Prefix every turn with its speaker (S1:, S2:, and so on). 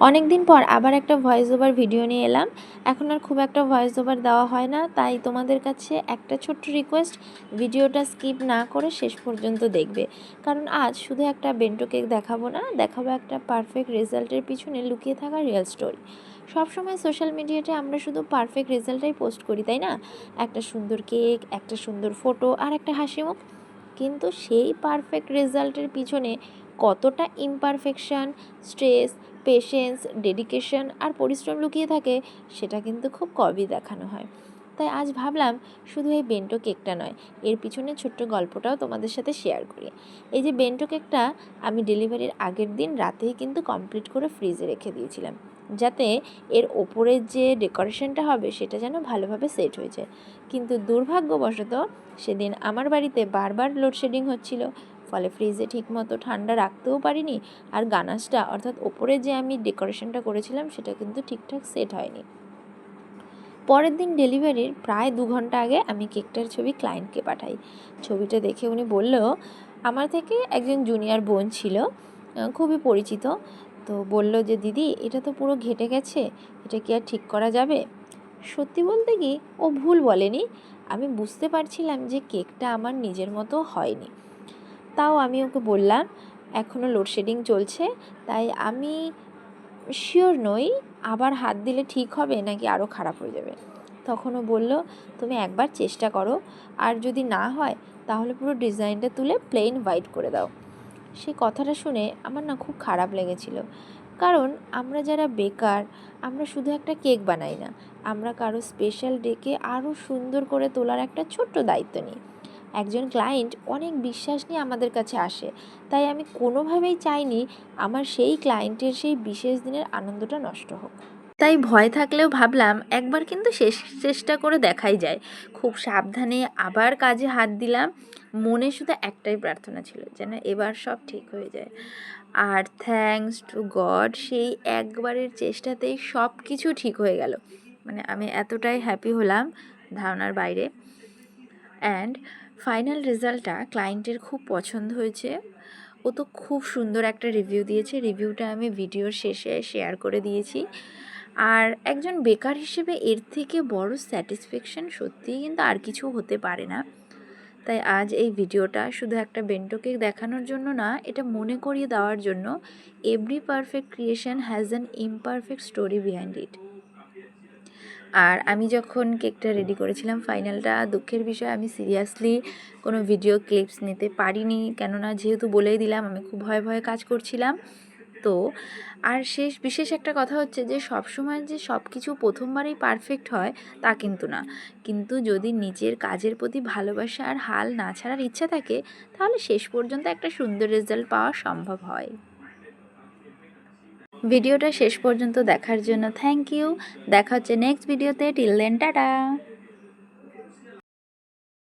S1: অনেক দিন পর আবার একটা ভয়েস ওভার ভিডিও নিয়ে এলাম। এখন আর খুব একটা ভয়েস ওভার দেওয়া হয় না, তাই তোমাদের কাছে একটা ছোট্ট রিকোয়েস্ট, ভিডিওটা স্কিপ না করে শেষ পর্যন্ত দেখবে। কারণ আজ শুধু একটা বেন্টো কেক দেখাবো না, দেখাবো একটা পারফেক্ট রেজাল্টের পিছনে লুকিয়ে থাকা রিয়েল স্টোরি। সবসময় সোশ্যাল মিডিয়াতে আমরা শুধু পারফেক্ট রেজাল্টটাই পোস্ট করি, তাই না? একটা সুন্দর কেক, একটা সুন্দর ফটো আর একটা হাসি মুখ। কিন্তু সেই পারফেক্ট রেজাল্টের পিছনে কতটা ইমপারফেকশান, স্ট্রেস, পেশেন্স, ডেডিকেশন আর পরিশ্রম লুকিয়ে থাকে সেটা কিন্তু খুব কমই দেখানো হয়। তাই আজ ভাবলাম শুধু এই বেন্টো কেকটা নয়, এর পিছনে ছোট্ট গল্পটাও তোমাদের সাথে শেয়ার করি। এই যে বেন্টো কেকটা আমি ডেলিভারির আগের দিন রাতেই কিন্তু কমপ্লিট করে ফ্রিজে রেখে দিয়েছিলাম, যাতে এর ওপরের যে ডেকোরেশনটা হবে সেটা যেন ভালোভাবে সেট হয়ে যায়। কিন্তু দুর্ভাগ্যবশত সেদিন আমার বাড়িতে বারবার লোডশেডিং হচ্ছিল, ফলে ফ্রিজে ঠিকমতো ঠান্ডা রাখতেও পারিনি, আর গানাশটা অর্থাৎ ওপরে যে আমি ডেকোরেশনটা করেছিলাম সেটা কিন্তু ঠিকঠাক সেট হয়নি। পরের দিন ডেলিভারির প্রায় 2 ঘন্টা আগে আমি কেকটার ছবি ক্লায়েন্টকে পাঠাই। ছবিটা দেখে উনি বলল, আমার থেকে একজন জুনিয়র বোন ছিল, খুবই পরিচিত। তো বলল যে দিদি, এটা তো পুরো ঘেটে গেছে, এটা কি আর ঠিক করা যাবে? সত্যি বলতে কি, ও ভুল বলেনি। আমি বুঝতে পারছিলাম যে কেকটা আমার নিজের মতো হয়নি। তাও আমি ওকে বললাম, এখনও লোডশেডিং চলছে, তাই আমি শিওর নই আবার হাত দিলে ঠিক হবে নাকি আরও খারাপ হয়ে যাবে। তখনও বলল, তুমি একবার চেষ্টা করো, আর যদি না হয় তাহলে পুরো ডিজাইনটা তুলে প্লেন হোয়াইট করে দাও। সেই কথাটা শুনে আমার না খুব খারাপ লেগেছিল, কারণ আমরা যারা বেকার, আমরা শুধু একটা কেক বানাই না, আমরা কারো স্পেশাল ডেকে আরও সুন্দর করে তোলার একটা ছোট্ট দায়িত্ব নিই। একজন ক্লায়েন্ট অনেক বিশ্বাস নিয়ে আমাদের কাছে আসে, তাই আমি কোনোভাবেই চাইনি আমার সেই ক্লায়েন্টের সেই বিশেষ দিনের আনন্দটা নষ্ট হোক। তাই ভয় থাকলেও ভাবলাম একবার কিন্তু শেষ চেষ্টা করে দেখাই যায়। খুব সাবধানে আবার কাজে হাত দিলাম, মনে শুধু একটাই প্রার্থনা ছিল যেন এবার সব ঠিক হয়ে যায়। আর থ্যাঙ্কস টু গড, সেই একবারের চেষ্টাতেই সব কিছু ঠিক হয়ে গেল। মানে আমি এতটাই হ্যাপি হলাম, ধারণার বাইরে। অ্যান্ড ফাইনাল রেজাল্টটা ক্লায়েন্টের খুব পছন্দ হয়েছে। ও তো খুব সুন্দর একটা রিভিউ দিয়েছে, রিভিউটা আমি ভিডিওর শেষে শেয়ার করে দিয়েছি। আর একজন বেকার হিসেবে এর থেকে বড় স্যাটিসফ্যাকশন সত্যিই কিন্তু আর কিছু হতে পারে না। তাই আজ এই ভিডিওটা শুধু একটা বেন্টো কেক দেখানোর জন্য না, এটা মনে করিয়ে দেওয়ার জন্য, every perfect creation has an imperfect story behind it. আর আমি যখন কেকটা রেডি করেছিলাম ফাইনালটা, দুঃখের বিষয় আমি সিরিয়াসলি কোনো ভিডিও ক্লিপস নিতে পারিনি, কেননা যেহেতু বলেই দিলাম আমি খুব ভয়ে ভয়ে কাজ করছিলাম। তো আর বিশেষ একটা কথা হচ্ছে যে সবসময় যে সব কিছু প্রথমবারেই পারফেক্ট হয় তা কিন্তু না, কিন্তু যদি নিজের কাজের প্রতি ভালোবাসা আর হাল না ছাড়ার ইচ্ছা থাকে, তাহলে শেষ পর্যন্ত একটা সুন্দর রেজাল্ট পাওয়া সম্ভব হয়। ভিডিওটা শেষ পর্যন্ত দেখার জন্য থ্যাংক ইউ। দেখা হচ্ছে নেক্সট ভিডিওতে। Till then, tata.